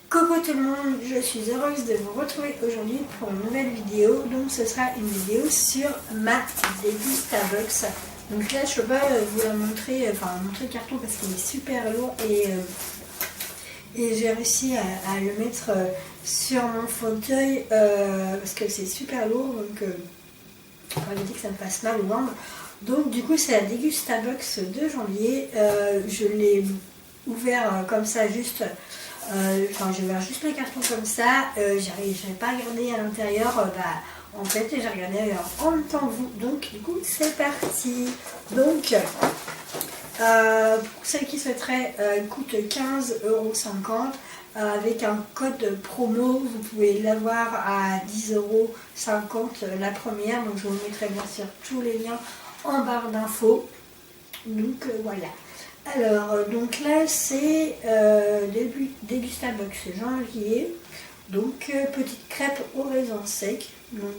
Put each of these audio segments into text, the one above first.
Coucou tout le monde, je suis heureuse de vous retrouver aujourd'hui pour une nouvelle vidéo. Donc ce sera une vidéo sur ma dégustabox. Donc là je ne peux pas vous la montrer, montrer le carton parce qu'il est super lourd et j'ai réussi à le mettre sur mon fauteuil parce que c'est super lourd, donc pour éviter que ça me fasse mal au ventre. Donc du coup c'est la dégustabox de janvier. Je l'ai ouvert comme ça juste. J'ai ouvert juste le carton comme ça, j'avais pas regardé à l'intérieur, en fait j'ai regardé en même temps que vous, donc du coup c'est parti. Donc pour celles qui souhaiteraient, elle coûte 15,50 €, avec un code promo, vous pouvez l'avoir à 10,50 € la première, donc je vous mettrai bien sûr tous les liens en barre d'infos, donc voilà. Alors, donc là, c'est dégustabox janvier. Donc, petite crêpe au raisin sec. Donc,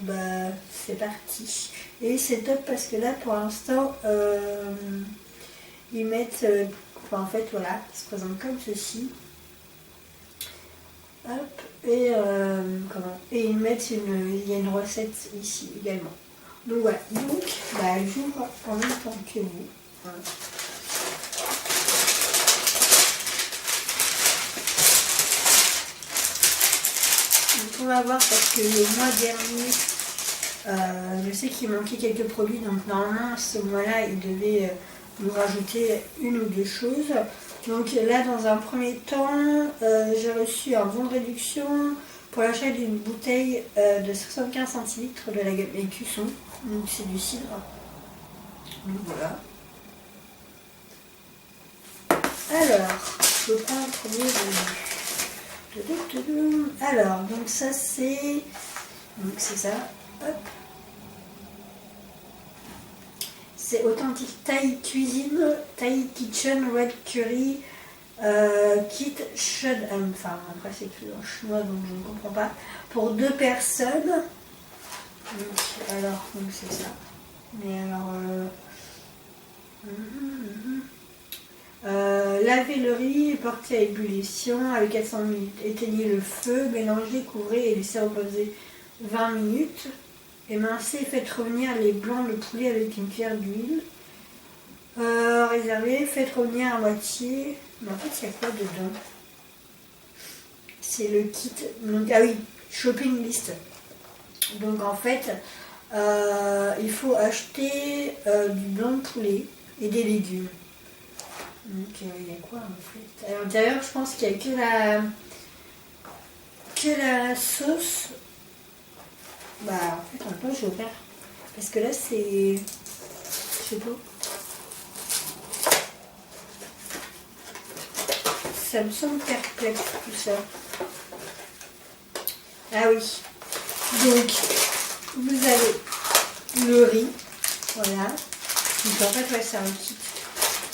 c'est parti. Et c'est top parce que là, pour l'instant, ils mettent... en fait, voilà, ça se présente comme ceci. Hop, et ils mettent il y a une recette ici également. Donc, voilà. Donc, j'ouvre en même temps que vous. Voilà. On va voir parce que le mois dernier, je sais qu'il manquait quelques produits, donc normalement ce mois-là, il devait nous rajouter une ou deux choses. Donc là, dans un premier temps, j'ai reçu un bon de réduction pour l'achat d'une bouteille de 75 centilitres de la gamme Écusson. Donc c'est du cidre. Donc voilà. Alors, je prends le premier revenu. Alors, donc ça c'est ça, hop, c'est authentique Thai cuisine, Thai kitchen red curry, kit shud, après c'est écrit en chinois donc je ne comprends pas, pour 2 personnes. Donc c'est ça, mais alors lavez le riz, portez à ébullition avec 400 minutes. Éteignez le feu, mélangez, couvrez et laissez reposer 20 minutes. Émincez et faites revenir les blancs de poulet avec une cuillère d'huile. Réservez, faites revenir à moitié. Mais en fait, il y a quoi dedans? C'est le kit. Donc, ah oui, shopping list. Donc en fait, il faut acheter du blanc de poulet et des légumes. Donc il y a quoi en fait? À l'intérieur, je pense qu'il n'y a que la sauce. En fait, en même temps, je vais ouvrir. Parce que là, c'est... Je sais pas. Ça me semble perplexe tout ça. Ah oui. Donc, vous avez le riz. Voilà. Donc en fait, ouais, c'est un kit.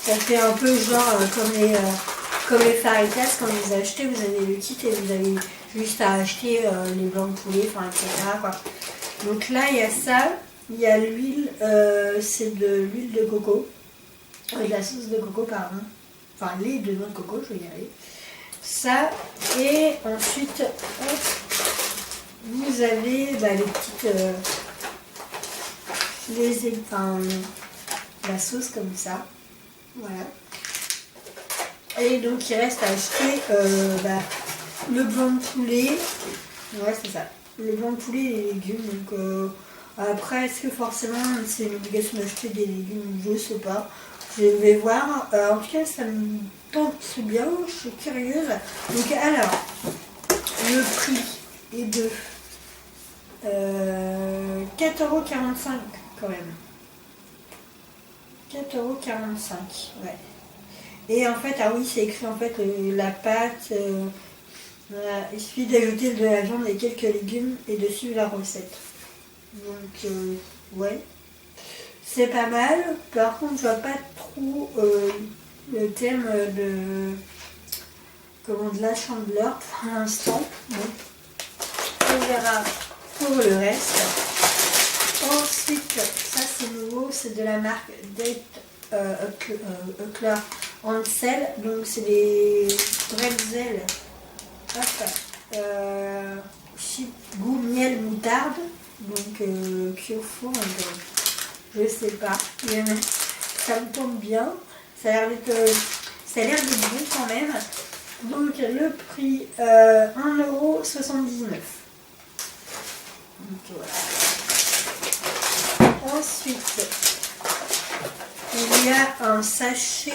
Ça fait un peu genre comme les faritas, quand vous les achetez, vous avez le kit et vous avez juste à acheter les blancs de poulet, etc. quoi. Donc là, il y a ça, il y a l'huile, c'est de l'huile de coco, de la sauce de coco, pardon. Enfin, lait de noix de coco, je vais y aller. Ça, et ensuite, hop, vous avez les petites... la sauce comme ça. Voilà. Et donc il reste à acheter le blanc de poulet. Ouais, c'est ça. Le blanc de poulet et les légumes. Donc après, est-ce que forcément c'est une obligation d'acheter des légumes? Je sais pas. Je vais voir. En tout cas, ça me tente bien. Je suis curieuse. Donc alors, le prix est de 4,45 € quand même. 4,45 €, ouais. Et en fait, ah oui, c'est écrit en fait la pâte. Voilà. Il suffit d'ajouter de la viande et quelques légumes et de suivre la recette. Donc, ouais. C'est pas mal. Par contre, je vois pas trop le thème de la chandeleur pour l'instant. Bon. On verra pour le reste. Ensuite, ça c'est nouveau, c'est de la marque Date Huckler Ansel. Donc c'est des bretzels Hop. Goût miel moutarde. Donc cuit au four. Donc, je sais pas. Mais ça me tombe bien. Ça a l'air d'être bon quand même. Donc le prix 1,79 €. Donc voilà. Ensuite, il y a un sachet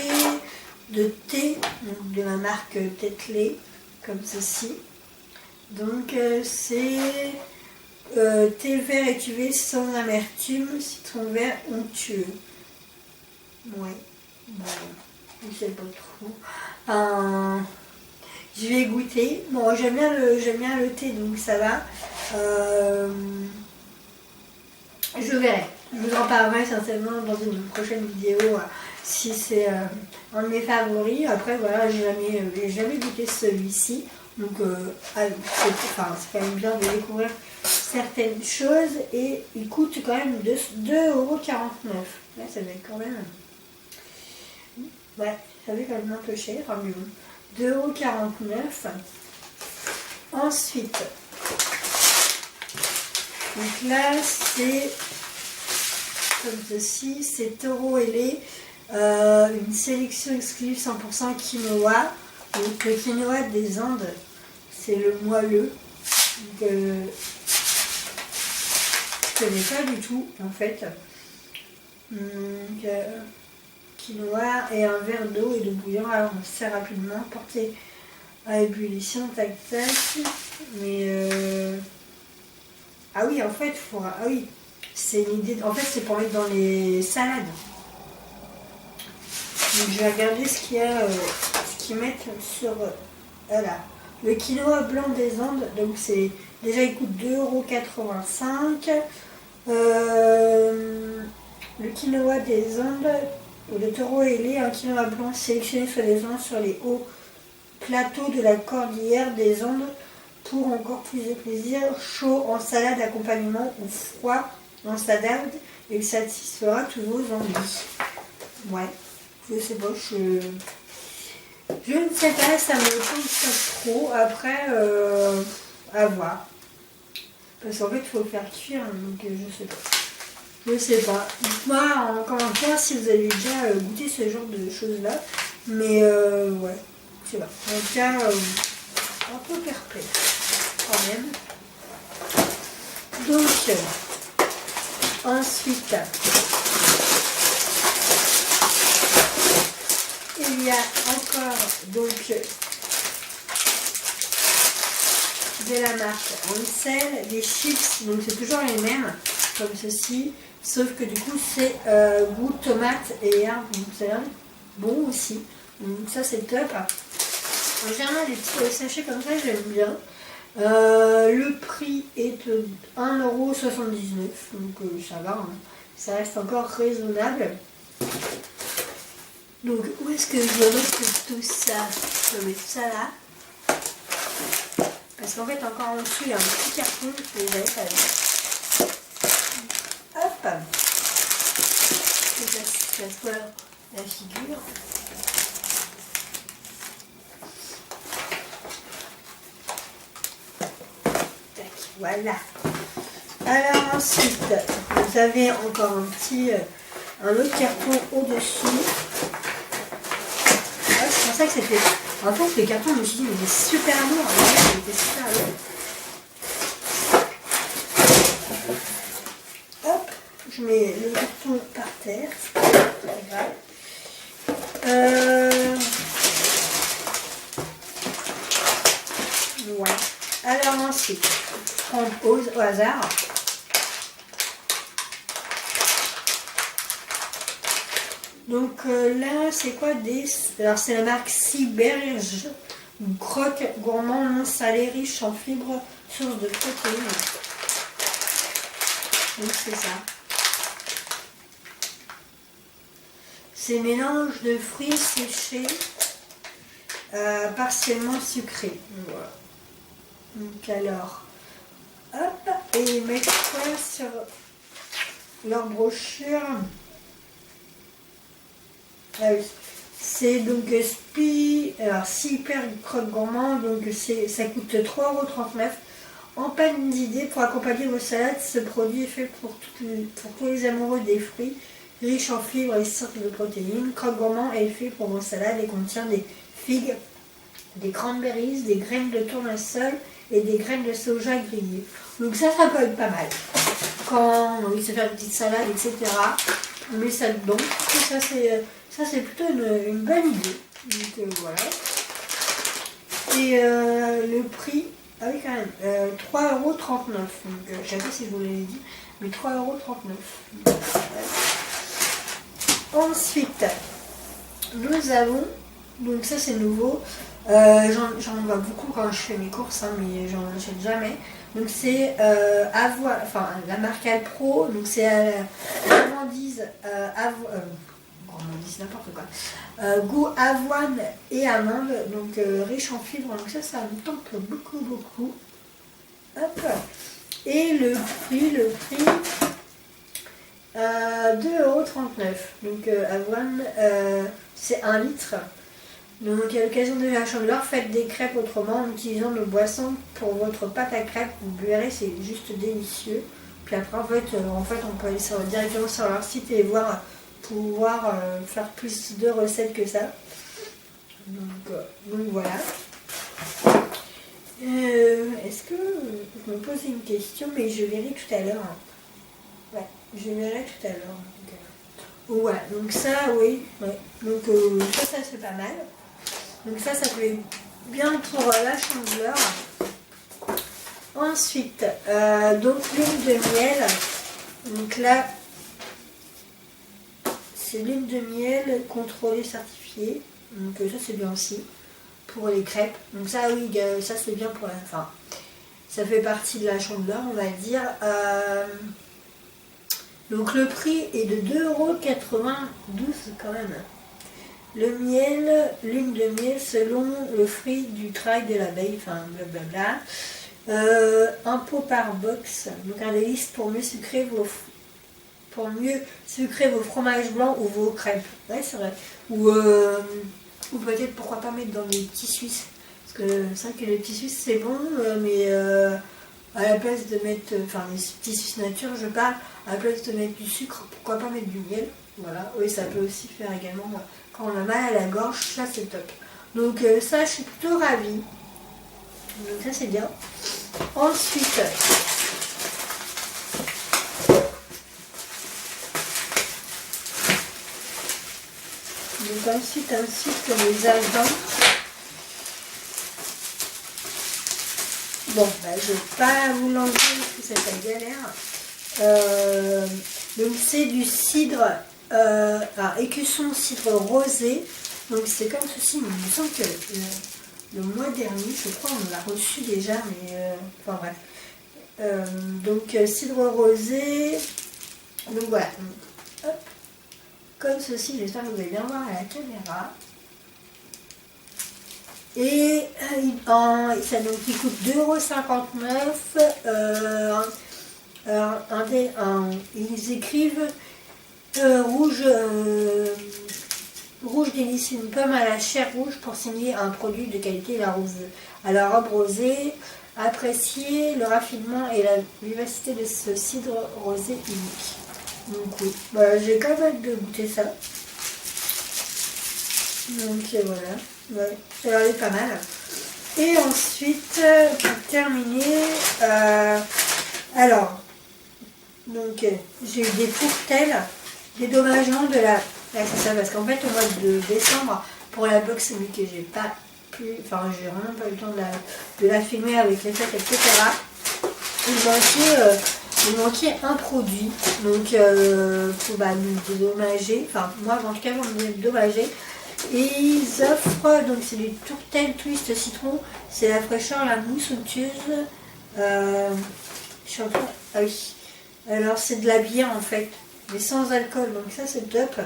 de thé, donc de la marque Tetley, comme ceci. Donc c'est thé vert étuvé sans amertume, citron vert onctueux. Ouais, bon, je sais pas trop. Je vais goûter. Bon, j'aime bien le thé, donc ça va. Je verrai. Je vous en parlerai certainement dans une prochaine vidéo si c'est un de mes favoris. Après, voilà, j'ai jamais goûté celui-ci. Donc, c'est quand même bien de découvrir certaines choses. Et il coûte quand même 2,49 €. Ouais, ça va être quand même... Ouais, ça va être quand même un peu cher. Enfin, mais bon. 2,49 €. Ensuite, donc là, c'est comme ceci, c'est Taureau ailé, une sélection exclusive 100% quinoa. Donc le quinoa des Andes, c'est le moelleux. Donc, je ne connais pas du tout en fait. Donc, quinoa et un verre d'eau et de bouillon. Alors on sert rapidement, porter à ébullition, tac tac. Mais ah oui, en fait, ah oui, c'est une idée. En fait, c'est pour mettre dans les salades. Donc, je vais regarder ce qu'il y a, ce qu'ils mettent sur. Voilà. Le quinoa blanc des Andes. Donc, c'est déjà, il coûte 2,85 €. Le quinoa des Andes, le Taureau ailé, un quinoa blanc sélectionné soi-disant sur les hauts plateaux de la cordillère des Andes. Pour encore plus de plaisir, chaud en salade d'accompagnement ou froid en salade, il satisfera tous vos envies. Ouais, je sais pas, je ne sais pas, ça me tente pas trop. Après, à voir. Parce qu'en fait, il faut le faire cuire, donc je sais pas. Je sais pas. Dites-moi en commentaire si vous avez déjà goûté ce genre de choses-là. Mais ouais, je sais pas. En tout cas, un peu perplexe. Quand même. Donc, ensuite, il y a encore donc de la marque Ansel, des chips, donc c'est toujours les mêmes, comme ceci, sauf que du coup c'est goût tomate et herbe, donc ça a l'air bon aussi, donc ça c'est top. En général, les petits sachets comme ça, j'aime bien. Le prix est de 1,79 €, donc ça va, hein. Ça reste encore raisonnable. Donc où est-ce que je vais mettre tout ça? Je vais mettre ça là. Parce qu'en fait encore en dessous il y a un petit carton que j'avais pas vu. Hop. Que ça soit la figure. Voilà. Alors ensuite, vous avez encore un autre carton au-dessus. Ouais, je pensais que c'était... En fait, le carton, je me suis dit, mais il est super lourd. Ouais, il était super lourd. Hop, je mets le carton par terre. C'est pas grave. Ouais. Alors ensuite, prendre au hasard. Donc là, c'est quoi Alors c'est la marque Cyberge, croque gourmand non salé, riche en fibres, source de protéines. Donc c'est ça. C'est mélange de fruits séchés, partiellement sucrés. Voilà. Donc alors, hop, et ils mettent quoi sur leur brochure? Ah oui, C'est donc alors super croque gourmand, donc ça coûte 3,39 € en panne d'idées pour accompagner vos salades. Ce produit est fait pour tous les amoureux des fruits, riche en fibres et source de protéines. Croque gourmand est fait pour vos salades et contient des figues, des cranberries, des graines de tournesol et des graines de soja grillées. Donc ça peut être pas mal. Quand on veut se faire une petite salade, etc., on met ça dedans. Ça c'est plutôt une bonne idée. Donc voilà. Et le prix, ah oui quand même, 3,39 €. Donc je sais pas si je vous l'avais dit, mais 3,39 €. Ensuite, nous avons, donc ça c'est nouveau, j'en vois beaucoup quand je fais mes courses, hein, mais j'en achète jamais. Donc c'est la marque Alpro, donc c'est gourmandise, gourmandise n'importe quoi, goût avoine et amande, donc riche en fibres, donc ça me tente beaucoup. Hop. Et le prix 2,39 €. Donc avoine, c'est 1 litre. Donc à l'occasion de la chandeleur, faites des crêpes autrement en utilisant nos boissons pour votre pâte à crêpes. Vous verrez, c'est juste délicieux. Puis après, en fait on peut aller directement sur leur site et pouvoir faire plus de recettes que ça. Donc voilà. Est-ce que je me pose une question, mais je verrai tout à l'heure. Ouais, je verrai tout à l'heure. Voilà, donc ça, oui. Ouais. Donc ça c'est pas mal. Donc ça fait bien pour la chandeleur. Ensuite, donc l'huile de miel. Donc là, c'est l'huile de miel contrôlée, certifiée. Donc ça c'est bien aussi pour les crêpes. Donc ça oui, ça c'est bien pour ça fait partie de la chandeleur, on va dire. Donc le prix est de 2,92 € quand même. Le miel, l'huile de miel selon le fruit du travail de l'abeille, blablabla. Un pot par box, donc un délice pour mieux sucrer vos fromages blancs ou vos crêpes. Ouais, c'est vrai. Ou peut-être pourquoi pas mettre dans les petits suisses. Parce que c'est vrai que les petits suisses c'est bon, mais à la place de mettre, les petits suisses nature, je parle, à la place de mettre du sucre, pourquoi pas mettre du miel. Voilà, oui, ça peut aussi faire également quand on a mal à la gorge, ça c'est top. Donc ça, je suis plutôt ravie. Donc ça c'est bien. Ensuite, les agents. Bon, je vais pas vous l'enlever parce que c'est la galère. Donc c'est du cidre, écusson cidre rosé. Donc c'est comme ceci, mais il me semble que le mois dernier, je crois, on l'a reçu déjà, mais bref. Donc cidre rosé. Donc voilà. Hop. Comme ceci, j'espère que vous allez bien voir à la caméra. Et ça donc il coûte 2,59 €. Ils écrivent rouge délice, une pomme à la chair rouge pour signer un produit de qualité à la robe rosée. Appréciez le raffinement et la vivacité de ce cidre rosé unique. Donc oui, j'ai quand même hâte de goûter ça. Donc voilà, ouais, ça a l'air pas mal. Et ensuite, pour terminer, donc j'ai eu des tourtelles, dédommagement de la... c'est ça, parce qu'en fait au mois de décembre, pour la box, vu que j'ai pas pu, j'ai vraiment pas eu le temps de la filmer avec les fêtes, etc. Il manquait un produit, donc pour nous dédommager, moi en tout cas pour me dédommager. Et ils offrent, donc c'est du tourtelle twist citron, c'est la fraîcheur, la mousse onctueuse. Ah oui. Alors c'est de la bière en fait, mais sans alcool, donc ça c'est top.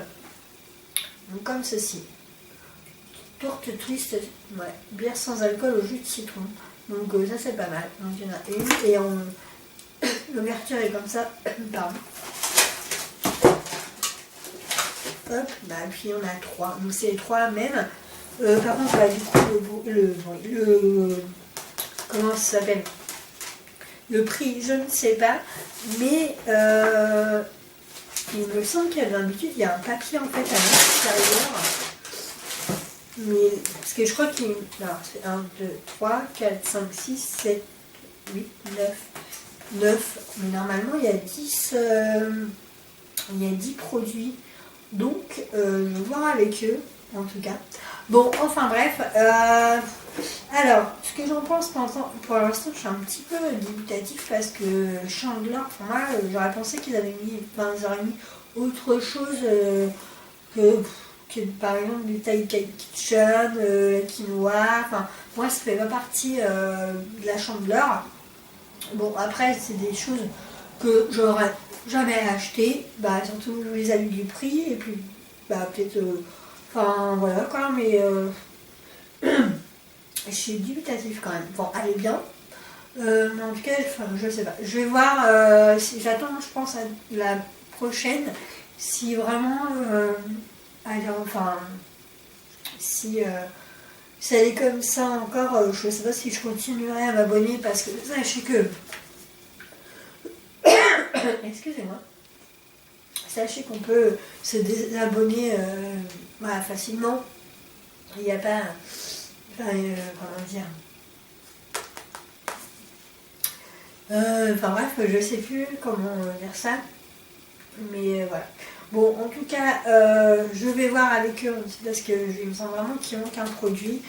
Donc comme ceci. Tourte twist, ouais, bière sans alcool au jus de citron. Donc ça c'est pas mal. Donc il y en a une et l'ouverture est comme ça. Pardon. hop, bah, puis on a 3. Donc c'est les 3 mêmes. Par contre, bah, du coup, comment ça s'appelle? Le prix, je ne sais pas, mais il me semble qu'à l'habitude, il y a un papier en fait à l'intérieur. Mais, parce que je crois qu'il y a... Alors, c'est 1, 2, 3, 4, 5, 6, 7, 8, 9. Mais normalement, il y a 10, il y a 10 produits. Donc, je vais voir avec eux, en tout cas. Bon, enfin bref. Alors, ce que j'en pense pour l'instant, je suis un petit peu dubitatif parce que Chandler, pour moi, j'aurais pensé qu'ils avaient mis, ils auraient mis autre chose que par exemple du Thai Kitchen, la quinoa. Enfin, moi, ça fait pas partie de la Chandler. Bon, après, c'est des choses que j'aurais jamais acheté, bah surtout les avis du prix, et puis bah peut-être enfin voilà quoi, mais je suis dubitatif quand même. Bon, elle est bien, mais en tout cas, enfin, je sais pas, je vais voir si j'attends, je pense à la prochaine, si vraiment alors, enfin si ça est comme ça encore, je sais pas si je continuerai à m'abonner, parce que sachez que excusez-moi. Sachez qu'on peut se désabonner voilà, facilement. Il n'y a pas... Enfin, comment dire... Enfin bref, je sais plus comment dire ça. Mais voilà. Bon, en tout cas, je vais voir avec eux, parce que je me sens vraiment qu'il manque un produit.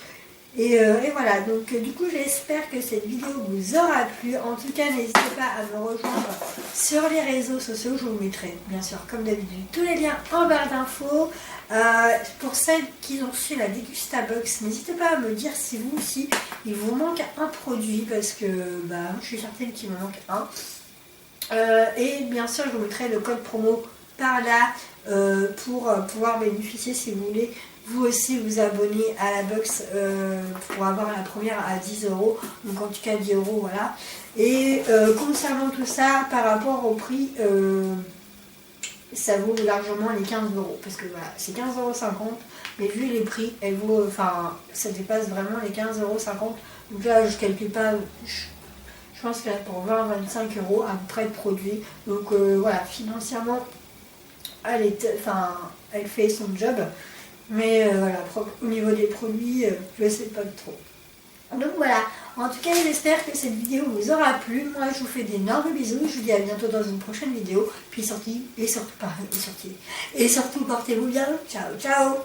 Et voilà, donc du coup j'espère que cette vidéo vous aura plu. En tout cas, n'hésitez pas à me rejoindre sur les réseaux sociaux. Je vous mettrai bien sûr comme d'habitude tous les liens en barre d'infos. Pour celles qui ont reçu la Degustabox, n'hésitez pas à me dire si vous aussi il vous manque un produit, parce que bah, je suis certaine qu'il me manque un. Et bien sûr, je vous mettrai le code promo par là pour pouvoir bénéficier, si vous voulez, vous aussi vous abonner à la box pour avoir la première à 10 €, donc en tout cas 10 €, voilà. Et concernant tout ça, par rapport au prix, ça vaut largement les 15 €, parce que voilà, c'est 15,50 €, mais vu les prix, elle vaut, enfin, ça dépasse vraiment les 15,50 €. Donc là, je calcule pas, je pense qu'elle a pour 20-25 € à peu près de produits. Donc voilà, financièrement, elle fait son job. Mais voilà, au niveau des produits, je sais pas trop. Donc voilà, en tout cas j'espère que cette vidéo vous aura plu. Moi je vous fais d'énormes bisous, je vous dis à bientôt dans une prochaine vidéo. Puis surtout portez-vous bien, ciao ciao.